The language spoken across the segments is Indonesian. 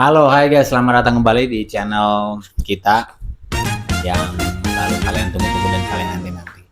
Halo, hai guys, selamat datang kembali di channel kita yang selalu kalian tunggu-tunggu dan kalian nanti-nanti.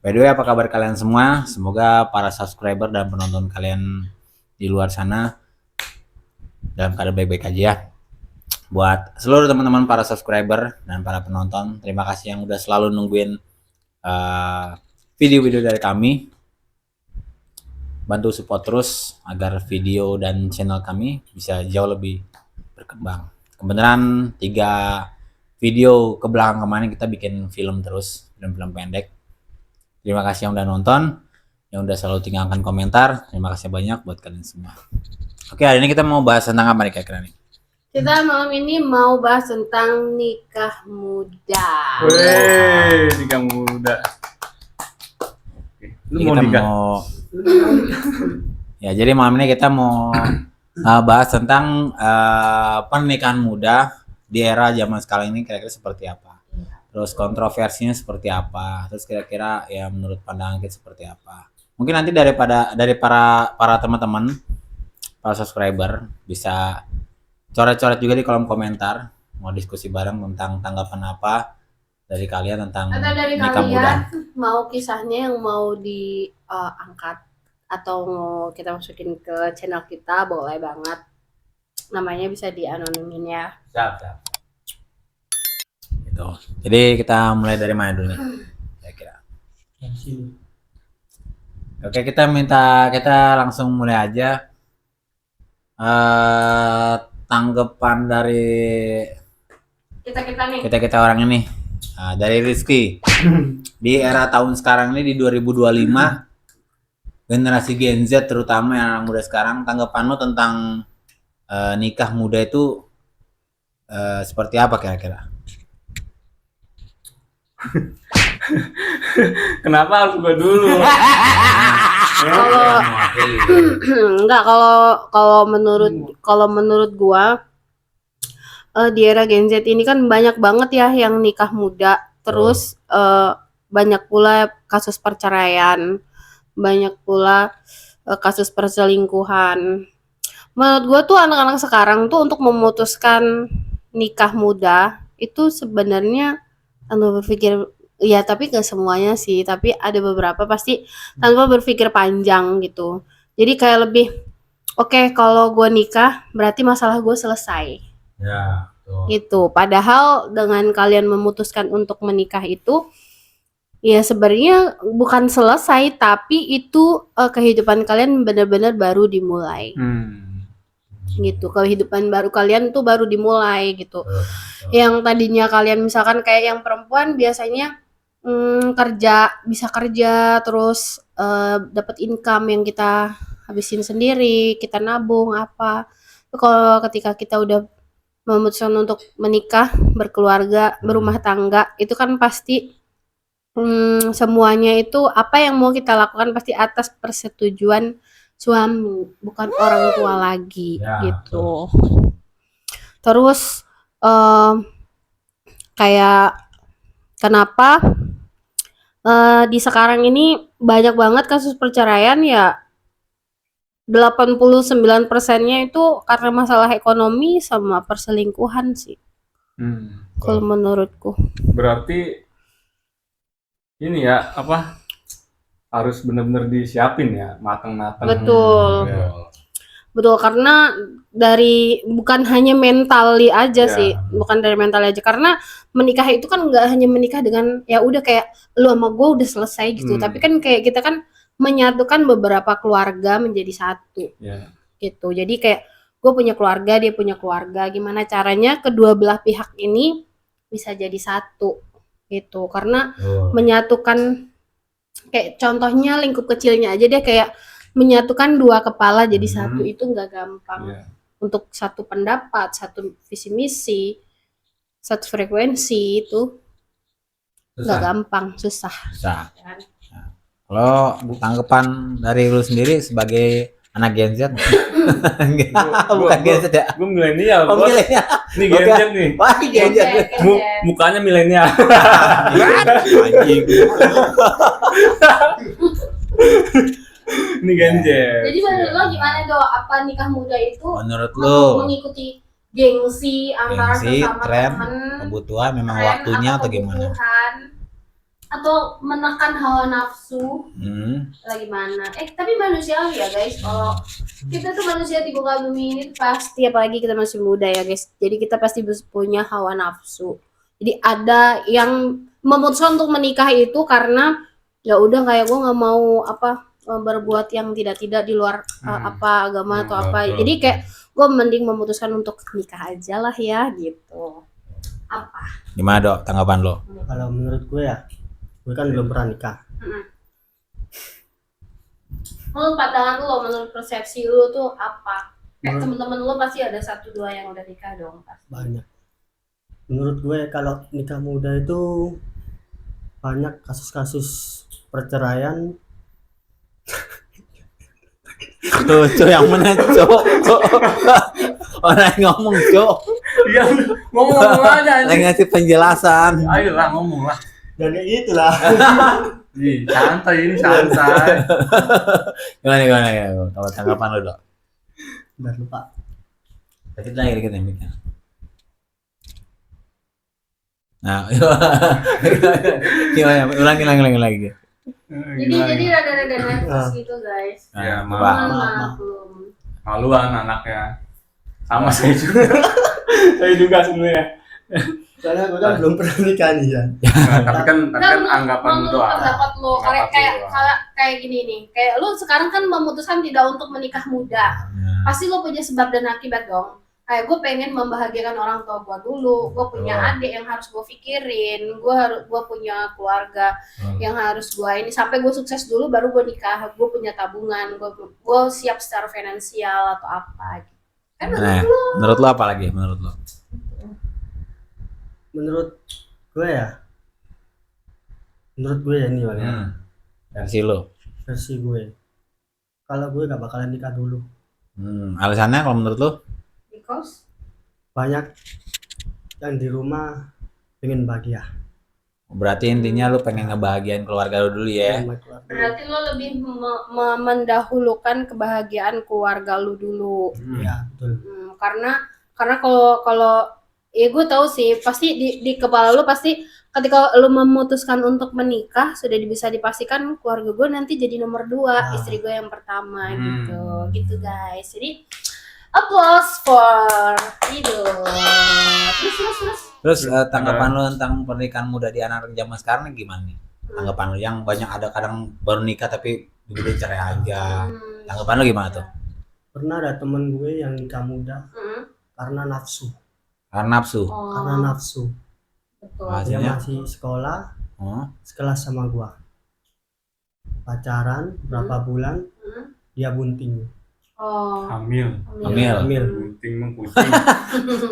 By the way, apa kabar kalian semua? Semoga para subscriber dan penonton kalian di luar sana dalam keadaan baik-baik aja ya. Buat seluruh teman-teman para subscriber dan para penonton, terima kasih yang udah selalu nungguin video-video dari kami. Bantu support terus agar video dan channel kami bisa jauh lebih berkembang. Kebenaran 3 video ke belakang kemarin kita bikin film terus, film-film pendek. Terima kasih yang udah nonton, yang udah selalu tinggalkan komentar. Terima kasih banyak buat kalian semua. Oke, hari ini kita mau bahas tentang apa nih kira-kira nih? Kita malam ini mau bahas tentang nikah muda. Weh, nikah muda. Lu mau nikah? Ya, jadi malam ini kita mau bahas tentang pernikahan muda di era zaman sekarang ini kira-kira seperti apa. Terus kontroversinya seperti apa. Terus kira-kira ya menurut pandangan kita seperti apa. Mungkin nanti dari para teman-teman, para subscriber bisa coret-coret juga di kolom komentar. Mau diskusi bareng tentang tanggapan apa dari kalian tentang Atau dari nikah kalian muda. mau kisahnya yang mau diangkat atau mau kita masukin ke channel kita, boleh banget. Namanya bisa dianonimin ya. Siap. Gitu. Jadi kita mulai dari mana dulu nih? Kira-kira. Oke, kita langsung mulai aja. Tanggapan dari kita orang ini. Dari Rizky. Di era tahun sekarang ini di 2025, generasi Gen Z terutama yang anak muda sekarang, tanggapan lo tentang nikah muda itu seperti apa kira-kira? Kenapa harus gua dulu? Enggak, kalau menurut gua di era Gen Z ini kan banyak banget ya yang nikah muda, terus banyak pula kasus perceraian, banyak pula kasus perselingkuhan. Menurut gua tuh anak-anak sekarang tuh untuk memutuskan nikah muda itu sebenarnya tanpa berpikir, ya tapi gak semuanya sih, tapi ada beberapa pasti tanpa berpikir panjang gitu. Jadi kayak lebih oke, kalau gua nikah berarti masalah gua selesai. Ya, betul. Gitu. Padahal dengan kalian memutuskan untuk menikah itu ya sebenarnya bukan selesai, tapi itu kehidupan kalian benar-benar baru dimulai. Gitu. Kehidupan baru kalian tuh baru dimulai gitu. Yang tadinya kalian misalkan kayak yang perempuan biasanya bisa kerja terus dapat income yang kita habisin sendiri, kita nabung apa. Kalau ketika kita udah memutuskan untuk menikah, berkeluarga, berumah tangga, itu kan pasti semuanya itu apa yang mau kita lakukan pasti atas persetujuan suami, bukan orang tua lagi Ya, gitu. Terus kayak kenapa di sekarang ini banyak banget kasus perceraian ya, 89%-nya itu karena masalah ekonomi sama perselingkuhan sih. Kalau menurutku. Berarti ini ya harus benar-benar disiapin ya, matang-matang. Betul. Betul, karena bukan hanya mentali aja sih, bukan dari mental aja, karena menikah itu kan nggak hanya menikah dengan ya udah kayak lu sama gue udah selesai gitu, tapi kan kayak kita kan menyatukan beberapa keluarga menjadi satu gitu. Jadi kayak gue punya keluarga, dia punya keluarga, gimana caranya kedua belah pihak ini bisa jadi satu gitu, karena menyatukan, kayak contohnya lingkup kecilnya aja deh, kayak menyatukan 2 kepala jadi satu itu nggak gampang. Untuk satu pendapat, satu visi misi, satu frekuensi itu nggak gampang, susah. Kalau tanggapan dari lu sendiri sebagai anak Gen Z? Bukan Gen Z ya? Gue milenial. Milenial. Ini Gen Z nih. Wah, Gen Z. Mukanya milenial. Anjing. Ini ganjel. Jadi menurut lo gimana Do? Apa nikah muda itu Menurut lo mengikuti gengsi antara gengsi, sesama tren, teman, kebutuhan memang tren waktunya atau gimana? kebutuhan, atau menekan hawa nafsu? Hmm. Gimana? Tapi manusiawi ya guys. Kalau kita tuh manusia di muka bumi ini pasti, apalagi kita masih muda ya guys. Jadi kita pasti punya hawa nafsu. Jadi ada yang memutuskan untuk menikah itu karena ya udah kayak gue nggak mau berbuat yang tidak di luar agama atau apa. Betul. Jadi kayak gue mending memutuskan untuk nikah aja lah ya gitu. Apa? Gimana Dok tanggapan lo? Kalau menurut gue ya, gue kan belum pernah nikah. Menurut pandangan lo, menurut persepsi lo tuh apa? Temen-temen lo pasti ada 1-2 yang udah nikah dong pasti. Banyak. Menurut gue kalau nikah muda itu banyak kasus-kasus perceraian. Tuh, yang mana, Cok? Orang yang ngomong, Cok. Iya, ngomong aja. Lagi ngasih penjelasan. Ayolah ngomong lah. Dan kayak gitulah. Ih, santai ini santai. Gimana ya? Kalau tanggapan lo, Dok? Udah lupa. Dikit lagi ya mic-nya. Nah, gimana? Ulangi lagi. Jadi rada-rada nervous gitu guys. Ya, Nah, maaf. Maklum. Maluan anaknya. Sama saya juga. Saya juga sebenarnya. Soalnya gue kan belum pernah nikah nih ya. Nah, tapi kan anggapan menurut doang. pendapat lo Pendapat lo. kayak gini nih. Kayak lo sekarang kan memutuskan tidak untuk menikah muda. Pasti lo punya sebab dan akibat dong. Kayak gue pengen membahagiakan orang tua gue dulu, gue punya adik yang harus gue pikirin, gue punya keluarga yang harus gue ini sampai gue sukses dulu baru gue nikah, gue punya tabungan, gue siap secara finansial atau apa gitu. Kan menurut lo apa lagi? Menurut lo? Menurut gue ya ini Bang, ya. Versi lo? Versi gue. Kalau gue gak bakalan nikah dulu. Alasannya kalau menurut lo? because Banyak yang di rumah pengen bahagia. Berarti intinya lu pengen ngebahagiain keluarga lu dulu ya? Sama keluarga. berarti lo lebih mendahulukan kebahagiaan keluarga lu dulu. Ya betul. Karena kalau ya gue tahu sih pasti di kepala lu pasti ketika lu memutuskan untuk menikah sudah bisa dipastikan keluarga gue nanti jadi nomor 2, istri gue yang pertama gitu guys. Jadi applause for Ido. Terus tanggapan lu tentang pernikahan muda di anak zaman sekarang gimana nih? Tanggapan lu yang banyak ada kadang baru nikah tapi udah cerai aja. Tanggapan lu gimana tuh? Pernah ada temen gue yang nikah muda karena nafsu. Karena nafsu. Karena nafsu. Betul. Dia Hasilnya? masih sekolah, Oh. sekelas sama gua. Pacaran berapa bulan, dia bunting. Hamil. Bunting mah kucing. Emang kucing.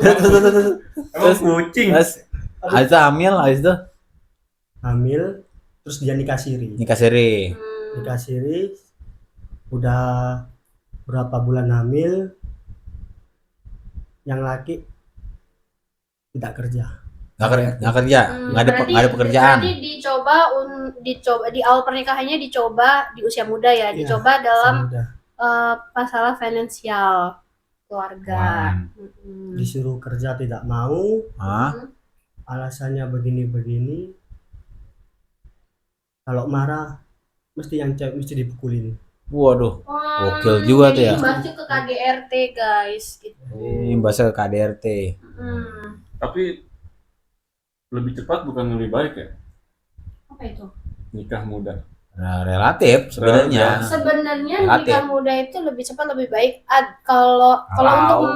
Terus habis itu habis itu Hamil, terus dia nikah siri. nikah siri. Nikah siri, udah berapa bulan hamil, yang laki tidak kerja. Nggak kerja, nggak ada pekerjaan. Berarti dicoba di awal pernikahannya dicoba di usia muda ya, dicoba dalam Muda. masalah finansial keluarga. Disuruh kerja tidak mau, alasannya begini-begini. Kalau marah, mesti yang cewek mesti dipukulin. Waduh, gokil juga tuh ya. Imbasnya ke KDRT guys. Gitu. Imbasnya ke KDRT. Tapi lebih cepat bukan lebih baik ya? Apa itu? Nikah muda. Nah, relatif sebenarnya. Sebenarnya Relatif. nikah muda itu lebih cepat lebih baik. Kalau untuk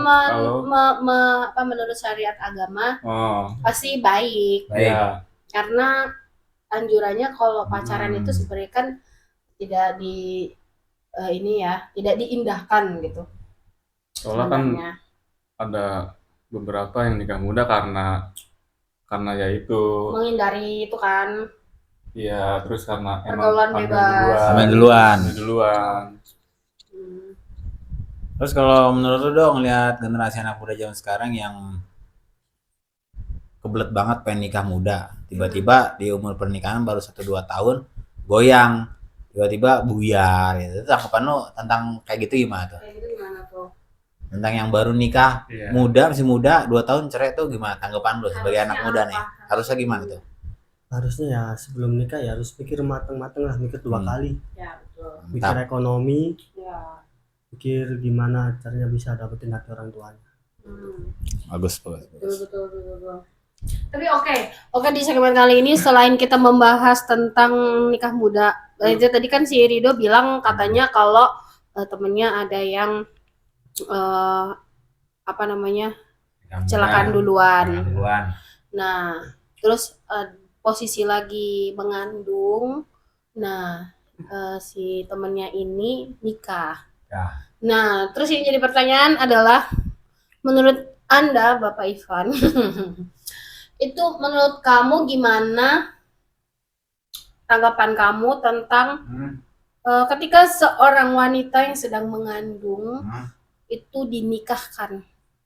menurut syariat agama pasti baik. Ya. Karena anjurannya kalau pacaran itu sebenarnya kan tidak tidak diindahkan gitu. Soalnya kan ada beberapa yang nikah muda karena ya itu. Menghindari itu kan. Iya, terus karena Pergaulan emang bebas. Hamil duluan. Terus kalau menurut lu dong ngeliat generasi anak muda zaman sekarang yang kebelet banget pengen nikah muda, tiba-tiba di umur pernikahan baru 1-2 tahun goyang, tiba-tiba buyar gitu. Itu tanggapan lu tentang kayak gitu gimana tuh? Kayak gitu gimana tuh? Tentang yang baru nikah Iya. muda, masih muda 2 tahun cerai tuh gimana tanggapan lu sebagai Harusnya anak muda apa? nih? Harusnya gimana tuh? Harusnya ya sebelum nikah ya harus pikir mateng-mateng lah, mikir 2 kali, Ya betul. mikir Mantap. ekonomi, Ya. pikir gimana caranya bisa dapetin hati orang tuanya. Bagus. Betul. Tapi oke di segmen kali ini selain kita membahas tentang nikah muda, itu tadi kan si Rido bilang katanya kalau temennya ada yang apa namanya kecelakaan duluan. Nah, terus posisi lagi mengandung. Nah, si temennya ini nikah. Ya. Nah, terus yang jadi pertanyaan adalah, menurut Anda, Bapak Ivan, itu menurut kamu gimana tanggapan kamu tentang ketika seorang wanita yang sedang mengandung itu dinikahkan?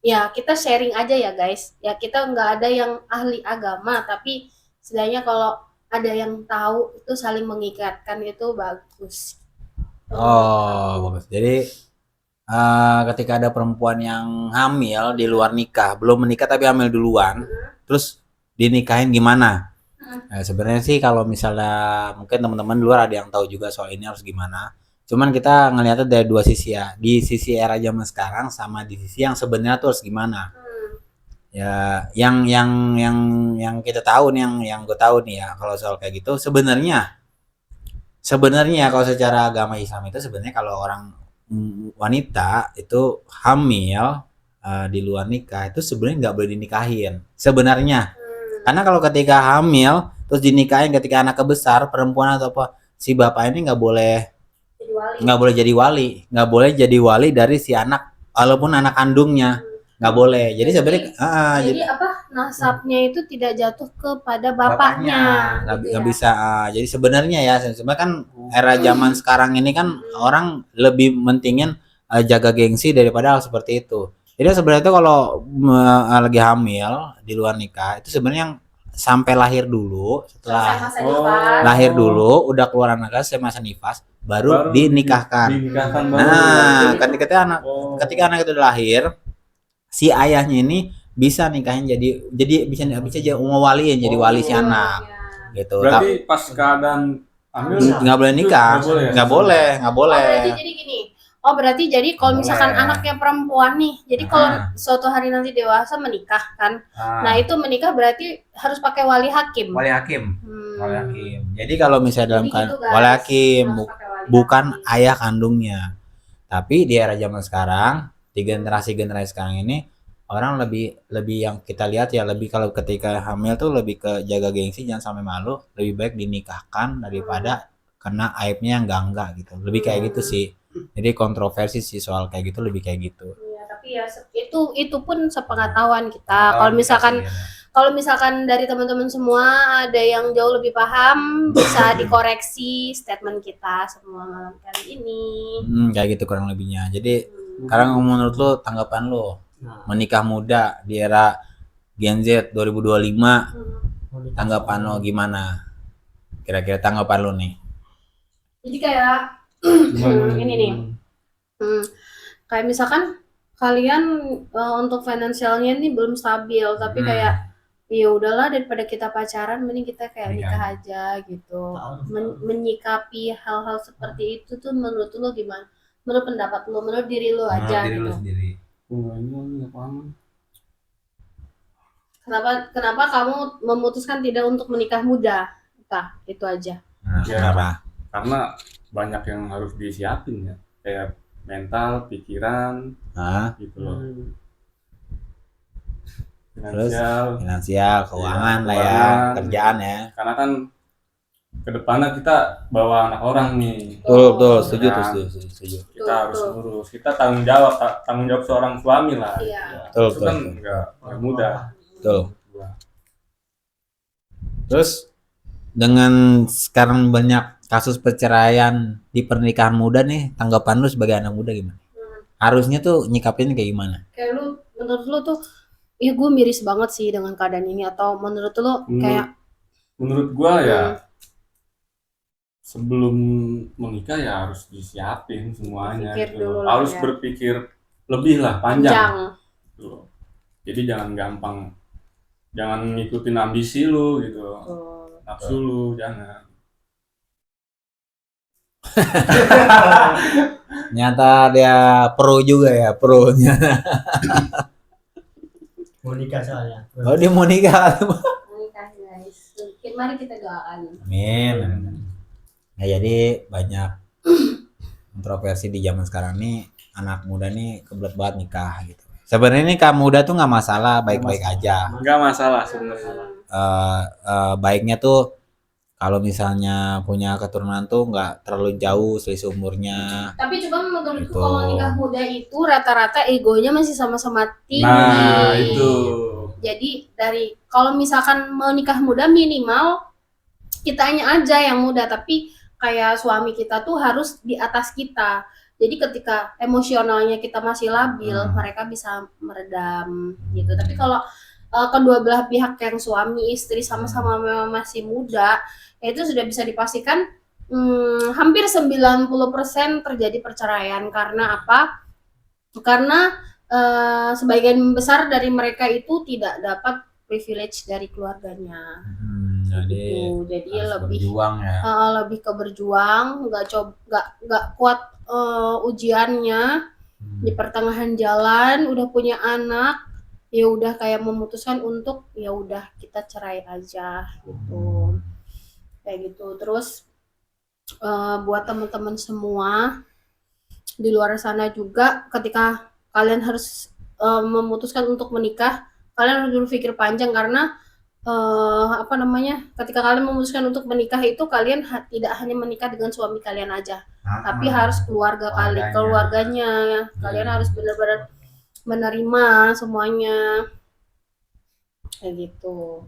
Ya, kita sharing aja ya guys. Ya, kita nggak ada yang ahli agama, tapi setidaknya kalau ada yang tahu itu saling mengikatkan itu bagus. Oh, bagus. Jadi ketika ada perempuan yang hamil di luar nikah, belum menikah tapi hamil duluan, terus dinikahin gimana? Sebenarnya sih kalau misalnya mungkin teman-teman di luar ada yang tahu juga soal ini harus gimana. Cuman kita ngelihatnya dari dua sisi ya. Di sisi era zaman sekarang sama di sisi yang sebenarnya tuh harus gimana. Ya, yang kita tahu nih, yang gue tahu nih ya, kalau soal kayak gitu sebenarnya kalau secara agama Islam itu sebenarnya kalau orang wanita itu hamil di luar nikah itu sebenarnya nggak boleh dinikahin sebenarnya. Karena kalau ketika hamil terus dinikahin ketika anaknya besar, perempuan atau apa, si bapak ini nggak boleh nggak boleh jadi wali dari si anak walaupun anak kandungnya, nggak boleh. Jadi sebenarnya jadi apa, nasabnya itu tidak jatuh kepada bapaknya gitu nggak ya? bisa. Jadi sebenarnya ya sebenarnya kan era zaman sekarang ini kan orang lebih mentingin jaga gengsi daripada hal seperti itu. Jadi sebenarnya itu kalau lagi hamil di luar nikah itu sebenarnya yang sampai lahir dulu, setelah Selesai masa nifas. lahir dulu udah keluar anaknya selesai masa nifas baru dinikahkan. Nah, ketika anak itu udah lahir, si ayahnya ini bisa nikahin jadi bisa ngewaliin jadi wali si anak gitu. Berarti pas keadaan hamil nggak boleh nikah, nggak boleh. Berarti jadi gini. Berarti jadi kalau misalkan anaknya perempuan nih, jadi kalau suatu hari nanti dewasa menikah kan, nah itu menikah berarti harus pakai wali hakim. Wali hakim. Jadi kalau misalnya dalam Jadi gitu, guys. wali hakim Harus pakai wali bukan hakim. ayah kandungnya. Tapi di era zaman sekarang, di generasi sekarang ini orang lebih yang kita lihat ya lebih kalau ketika hamil tuh lebih ke jaga gengsi, jangan sampai malu, lebih baik dinikahkan daripada kena aibnya yang enggak gitu. Lebih kayak gitu sih. Jadi kontroversi sih soal kayak gitu, lebih kayak gitu. Iya, tapi ya itu pun sepengetahuan kita. Kalau misalkan dari teman-teman semua ada yang jauh lebih paham, bisa dikoreksi statement kita semua malam kali ini. Kayak gitu kurang lebihnya. Jadi sekarang menurut lo, tanggapan lo menikah muda di era Gen Z 2025, tanggapan lo gimana? Kira-kira tanggapan lo nih? Jadi kayak ini nih, kayak misalkan kalian untuk finansialnya ini belum stabil, tapi kayak ya udahlah daripada kita pacaran, mending kita kayak nikah aja gitu. Menyikapi hal-hal seperti itu tuh menurut lo gimana? Menurut pendapat lo, menurut diri lo aja gitu. Kenapa kamu memutuskan tidak untuk menikah muda? Itu aja. Kenapa? Karena banyak yang harus disiapin ya, kayak mental, pikiran, gitu loh. Finansial, keuangan lah ya, kerjaan ya. Karena kan kedepannya kita bawa anak orang nih. Betul, setuju. Kita harus urus, kita tanggung jawab seorang suami lah. Iya. Itu kan nggak mudah. Betul. Terus dengan sekarang banyak kasus perceraian di pernikahan muda nih, tanggapan lu sebagai anak muda gimana? Harusnya tuh nyikapin kayak gimana? Kayak lu, menurut lu tuh, ya gue miris banget sih dengan keadaan ini, atau menurut lu kayak? Menurut gua ya sebelum menikah ya harus disiapin semuanya Berpikir gitu dulu loh. lah Harus ya. berpikir lebih lah, panjang Panjang. gitu loh. Jadi jangan gampang, jangan ngikutin ambisi lu gitu loh. Nafsu lu jangan. Nyata dia pro juga ya, pro-nya. Mau nikah soalnya. Oh, dia mau nikah. Menikah guys. Mari kita doakan. Amin. Nah, jadi banyak kontroversi di zaman sekarang nih, anak muda nih kebelet banget nikah gitu. Sebenarnya nikah muda tuh nggak masalah, baik-baik aja. Nggak masalah sebenarnya. Baiknya tuh kalau misalnya punya keturunan tuh nggak terlalu jauh selisih umurnya. Tapi coba menurutku Itu. kalau nikah muda itu rata-rata egonya masih sama-sama tinggi. Nah, itu. Jadi dari kalau misalkan mau nikah muda minimal kitanya aja yang muda, tapi kayak suami kita tuh harus di atas kita. Jadi ketika emosionalnya kita masih labil, mereka bisa meredam gitu. Tapi kalau kedua belah pihak yang suami istri sama-sama memang masih muda, ya itu sudah bisa dipastikan hampir 90% terjadi perceraian. Karena apa? Karena sebagian besar dari mereka itu tidak dapat privilege dari keluarganya. Jadi lebih berjuang ya. Lebih ke berjuang, nggak kuat ujiannya, di pertengahan jalan udah punya anak, ya udah kayak memutuskan untuk ya udah kita cerai aja gitu. Kayak gitu. Terus buat teman-teman semua di luar sana juga, ketika kalian harus memutuskan untuk menikah, kalian harus berpikir panjang. Karena ketika kalian memutuskan untuk menikah itu kalian tidak hanya menikah dengan suami kalian aja, tapi harus keluarganya. Kalian harus benar-benar menerima semuanya kayak gitu.